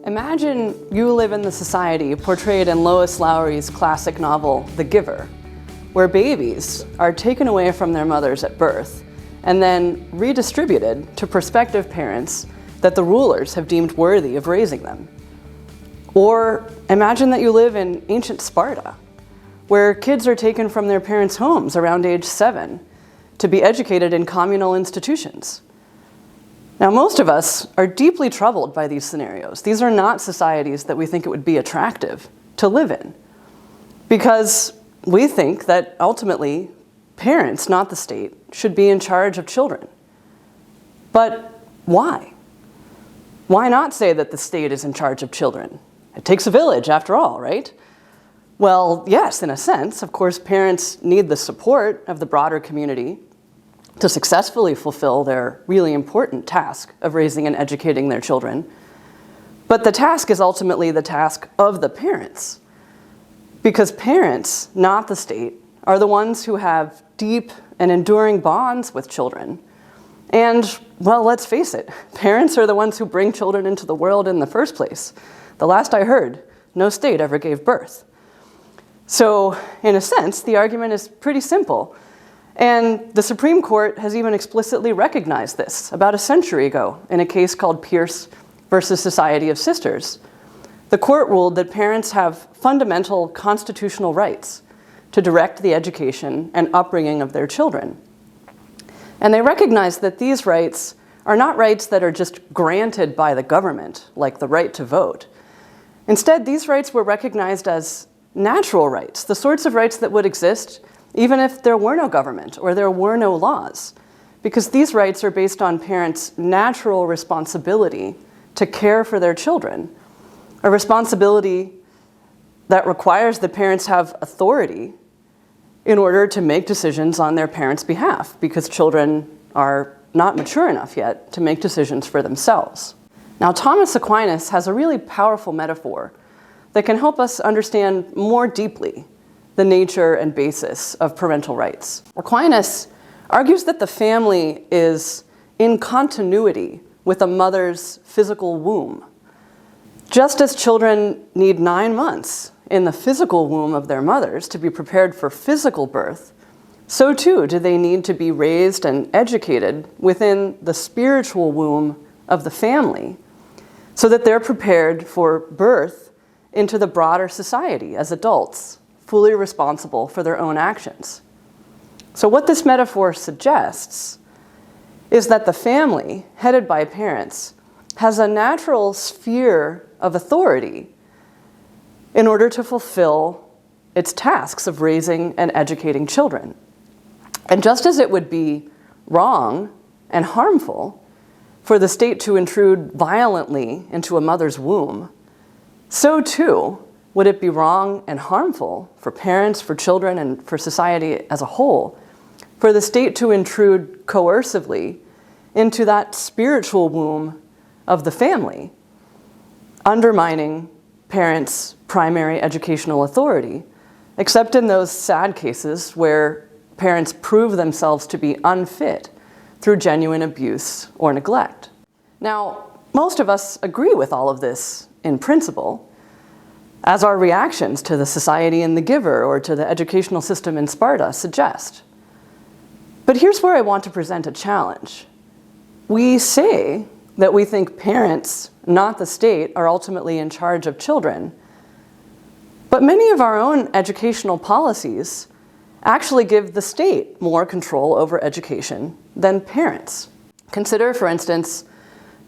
Imagine you live in the society portrayed in Lois Lowry's classic novel, The Giver, where babies are taken away from their mothers at birth and then redistributed to prospective parents that the rulers have deemed worthy of raising them. Or imagine that you live in ancient Sparta, where kids are taken from their parents' homes around age 7 to be educated in communal institutions. Now, most of us are deeply troubled by these scenarios. These are not societies that we think it would be attractive to live in, because we think that ultimately parents, not the state, should be in charge of children. But why? Why not say that the state is in charge of children? It takes a village, after all, right? Well, yes, in a sense. Of course, parents need the support of the broader community to successfully fulfill their really important task of raising and educating their children. But the task is ultimately the task of the parents, because parents, not the state, are the ones who have deep and enduring bonds with children. And, well, let's face it, parents are the ones who bring children into the world in the first place. The last I heard, no state ever gave birth. So, in a sense, the argument is pretty simple. And the Supreme Court has even explicitly recognized this about a century ago in a case called Pierce versus Society of Sisters. The court ruled that parents have fundamental constitutional rights to direct the education and upbringing of their children. And they recognized that these rights are not rights that are just granted by the government, like the right to vote. Instead, these rights were recognized as natural rights, the sorts of rights that would exist even if there were no government or there were no laws, because these rights are based on parents' natural responsibility to care for their children, a responsibility that requires the parents have authority in order to make decisions on their parents' behalf, because children are not mature enough yet to make decisions for themselves. Now, Thomas Aquinas has a really powerful metaphor that can help us understand more deeply the nature and basis of parental rights. Aquinas argues that the family is in continuity with a mother's physical womb. Just as children need 9 months in the physical womb of their mothers to be prepared for physical birth, so too do they need to be raised and educated within the spiritual womb of the family, so that they're prepared for birth into the broader society as adults, fully responsible for their own actions. So what this metaphor suggests is that the family, headed by parents, has a natural sphere of authority in order to fulfill its tasks of raising and educating children. And just as it would be wrong and harmful for the state to intrude violently into a mother's womb, so too would it be wrong and harmful for parents, for children, and for society as a whole for the state to intrude coercively into that spiritual womb of the family, undermining parents' primary educational authority, except in those sad cases where parents prove themselves to be unfit through genuine abuse or neglect. Now, most of us agree with all of this in principle, as our reactions to the society in The Giver or to the educational system in Sparta suggest. But here's where I want to present a challenge. We say that we think parents, not the state, are ultimately in charge of children, but many of our own educational policies actually give the state more control over education than parents. Consider, for instance,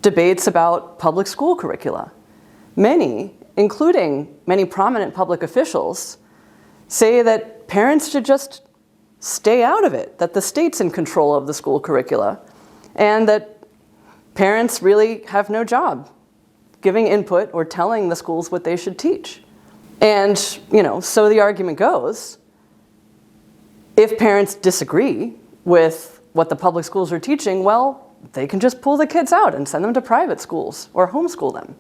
debates about public school curricula. Many, including many prominent public officials, say that parents should just stay out of it, that the state's in control of the school curricula, and that parents really have no job giving input or telling the schools what they should teach. And, so the argument goes, if parents disagree with what the public schools are teaching, well, they can just pull the kids out and send them to private schools or homeschool them.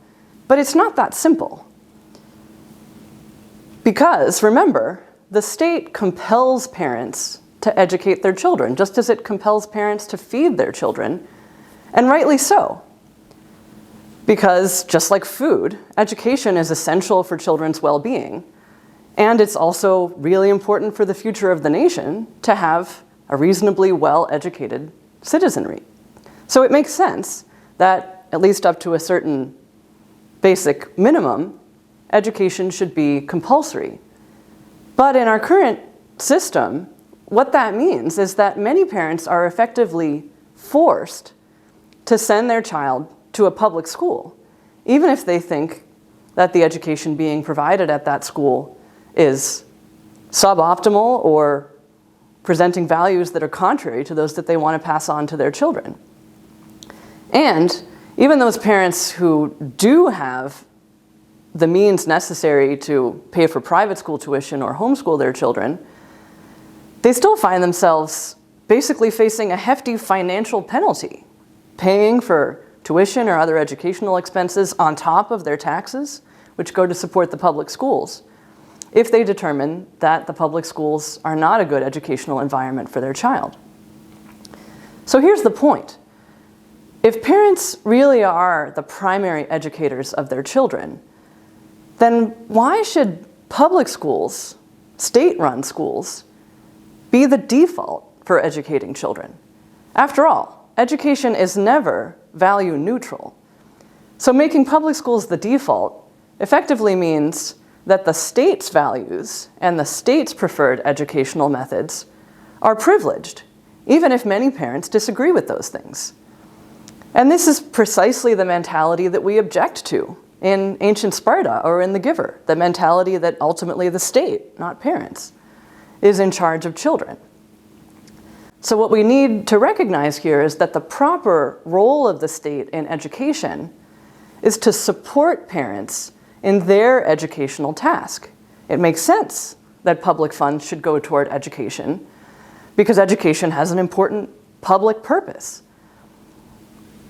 But it's not that simple. Because, remember, the state compels parents to educate their children, just as it compels parents to feed their children, and rightly so. Because just like food, education is essential for children's well-being. And it's also really important for the future of the nation to have a reasonably well-educated citizenry. So it makes sense that, at least up to a certain basic minimum, education should be compulsory. But in our current system, what that means is that many parents are effectively forced to send their child to a public school, even if they think that the education being provided at that school is suboptimal or presenting values that are contrary to those that they want to pass on to their children. And even those parents who do have the means necessary to pay for private school tuition or homeschool their children, they still find themselves basically facing a hefty financial penalty, paying for tuition or other educational expenses on top of their taxes, which go to support the public schools, if they determine that the public schools are not a good educational environment for their child. So here's the point. If parents really are the primary educators of their children, then why should public schools, state-run schools, be the default for educating children? After all, education is never value neutral. So making public schools the default effectively means that the state's values and the state's preferred educational methods are privileged, even if many parents disagree with those things. And this is precisely the mentality that we object to in ancient Sparta or in The Giver, the mentality that ultimately the state, not parents, is in charge of children. So what we need to recognize here is that the proper role of the state in education is to support parents in their educational task. It makes sense that public funds should go toward education because education has an important public purpose.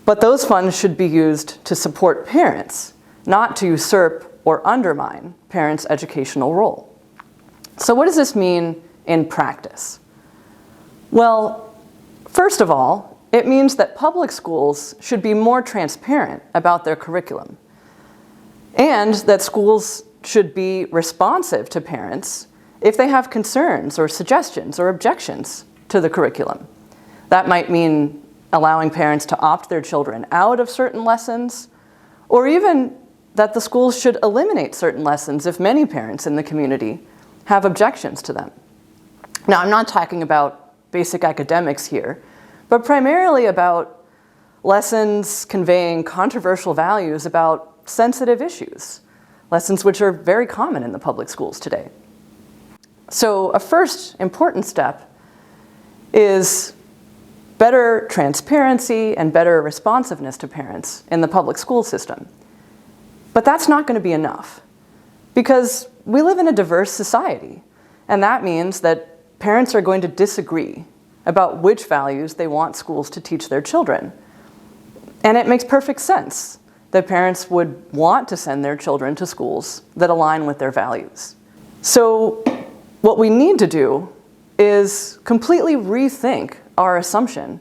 But those funds should be used to support parents, not to usurp or undermine parents' educational role. So what does this mean in practice? Well, first of all, it means that public schools should be more transparent about their curriculum, and that schools should be responsive to parents if they have concerns or suggestions or objections to the curriculum. That might mean allowing parents to opt their children out of certain lessons, or even that the schools should eliminate certain lessons if many parents in the community have objections to them. Now, I'm not talking about basic academics here, but primarily about lessons conveying controversial values about sensitive issues, lessons which are very common in the public schools today. So a first important step is better transparency and better responsiveness to parents in the public school system. But that's not going to be enough, because we live in a diverse society, and that means that parents are going to disagree about which values they want schools to teach their children. And it makes perfect sense that parents would want to send their children to schools that align with their values. So what we need to do is completely rethink our assumption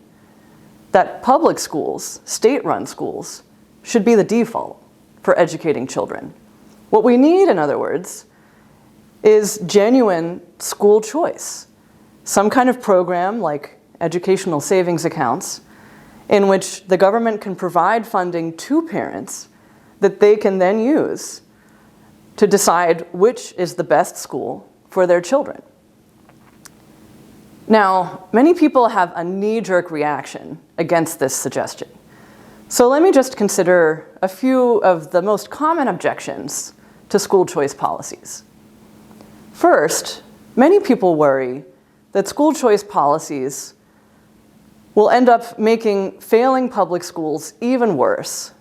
that public schools, state-run schools, should be the default for educating children. What we need, in other words, is genuine school choice, some kind of program like educational savings accounts in which the government can provide funding to parents that they can then use to decide which is the best school for their children. Now, many people have a knee-jerk reaction against this suggestion. So let me just consider a few of the most common objections to school choice policies. First, many people worry that school choice policies will end up making failing public schools even worse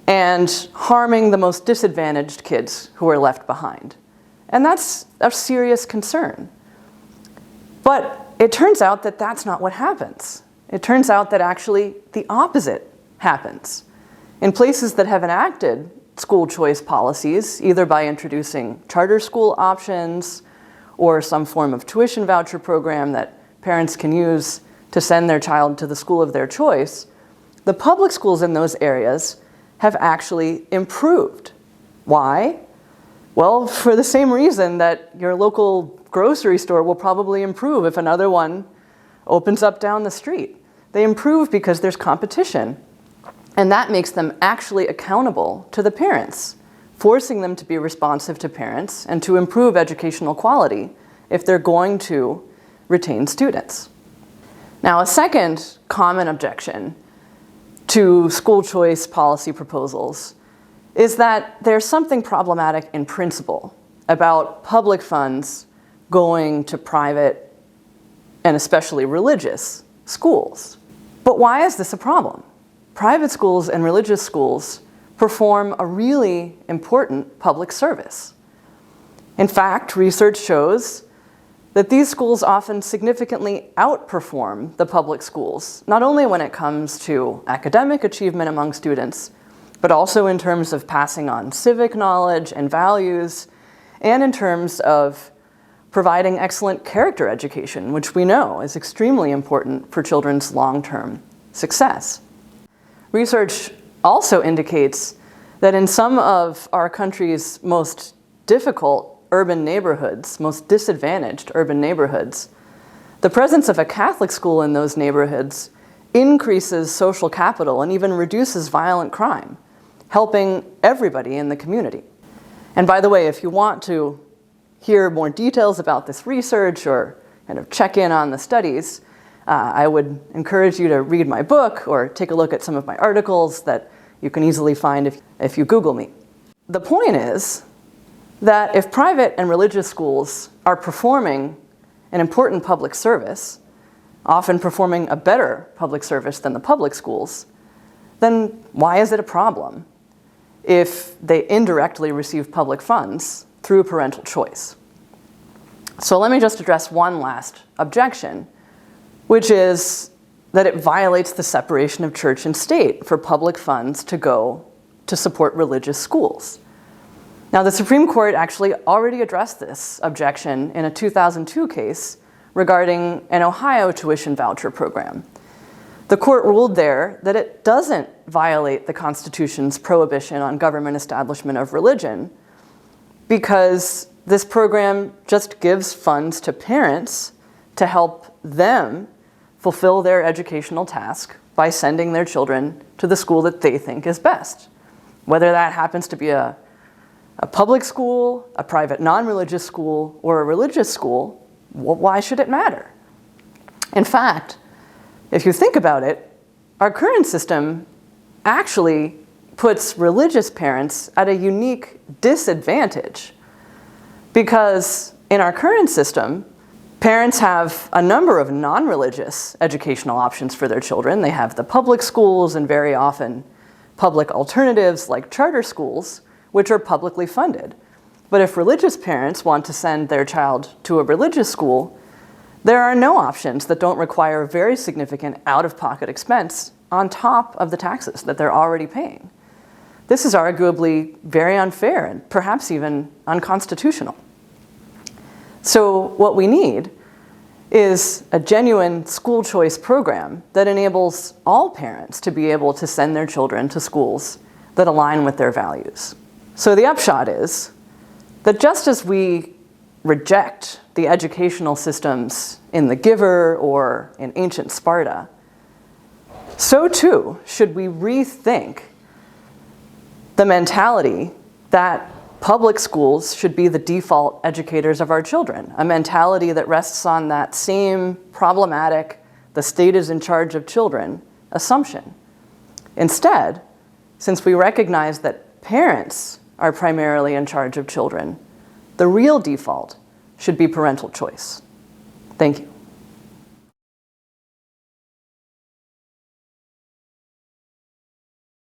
and harming the most disadvantaged kids who are left behind. And that's a serious concern. But it turns out that that's not what happens. It turns out that actually the opposite happens. In places that have enacted school choice policies, either by introducing charter school options or some form of tuition voucher program that parents can use to send their child to the school of their choice, the public schools in those areas have actually improved. Why? Well, for the same reason that your local grocery store will probably improve if another one opens up down the street. They improve because there's competition, and that makes them actually accountable to the parents, forcing them to be responsive to parents and to improve educational quality if they're going to retain students. Now, a second common objection to school choice policy proposals is that there's something problematic in principle about public funds going to private and especially religious schools. But why is this a problem? Private schools and religious schools perform a really important public service. In fact, research shows that these schools often significantly outperform the public schools, not only when it comes to academic achievement among students, but also in terms of passing on civic knowledge and values, and in terms of providing excellent character education, which we know is extremely important for children's long-term success. Research also indicates that in some of our country's most difficult urban neighborhoods, most disadvantaged urban neighborhoods, the presence of a Catholic school in those neighborhoods increases social capital and even reduces violent crime, helping everybody in the community. And by the way, if you want to hear more details about this research or kind of check in on the studies, I would encourage you to read my book or take a look at some of my articles that you can easily find if you Google me. The point is that if private and religious schools are performing an important public service, often performing a better public service than the public schools, then why is it a problem if they indirectly receive public funds through parental choice? So let me just address one last objection, which is that it violates the separation of church and state for public funds to go to support religious schools. Now, the Supreme Court actually already addressed this objection in a 2002 case regarding an Ohio tuition voucher program. The court ruled there that it doesn't violate the Constitution's prohibition on government establishment of religion because this program just gives funds to parents to help them fulfill their educational task by sending their children to the school that they think is best. Whether that happens to be a public school, a private non-religious school, or a religious school, why should it matter? In fact, if you think about it, our current system actually puts religious parents at a unique disadvantage because in our current system, parents have a number of non-religious educational options for their children. They have the public schools and very often public alternatives like charter schools, which are publicly funded. But if religious parents want to send their child to a religious school, there are no options that don't require very significant out-of-pocket expense on top of the taxes that they're already paying. This is arguably very unfair and perhaps even unconstitutional. So what we need is a genuine school choice program that enables all parents to be able to send their children to schools that align with their values. So the upshot is that just as we reject the educational systems in the Giver or in ancient Sparta, so too should we rethink the mentality that public schools should be the default educators of our children, a mentality that rests on that same problematic, the state is in charge of children assumption. Instead, since we recognize that parents are primarily in charge of children, the real default should be parental choice. Thank you.